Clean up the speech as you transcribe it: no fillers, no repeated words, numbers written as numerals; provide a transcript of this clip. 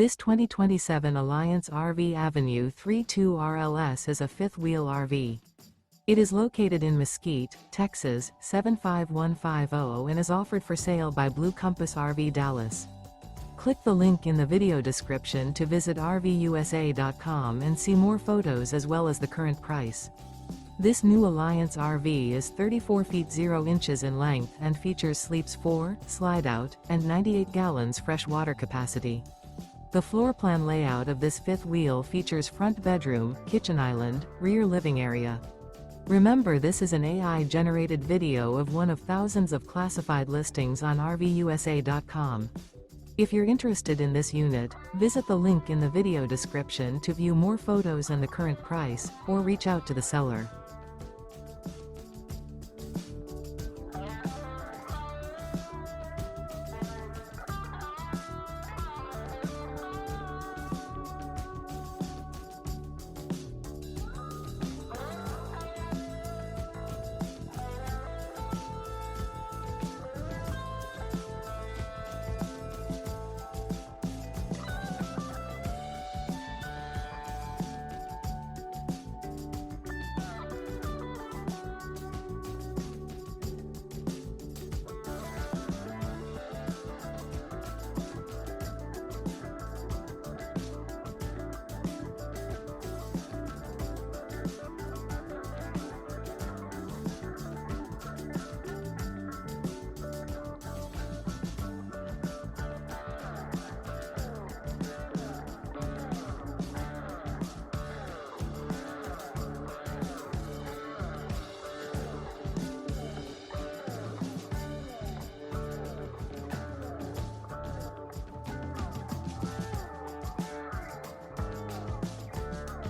This 2027 Alliance RV Avenue 32 RLS is a fifth-wheel RV. It is located in Mesquite, Texas, 75150 and is offered for sale by Blue Compass RV Dallas. Click the link in the video description to visit RVUSA.com and see more photos as well as the current price. This new Alliance RV is 34 feet 0 inches in length and features sleeps 4, slide-out, and 98 gallons fresh water capacity. The floor plan layout of this fifth wheel features front bedroom, kitchen island, rear living area. Remember, this is an AI-generated video of one of thousands of classified listings on RVUSA.com. If you're interested in this unit, visit the link in the video description to view more photos and the current price, or reach out to the seller.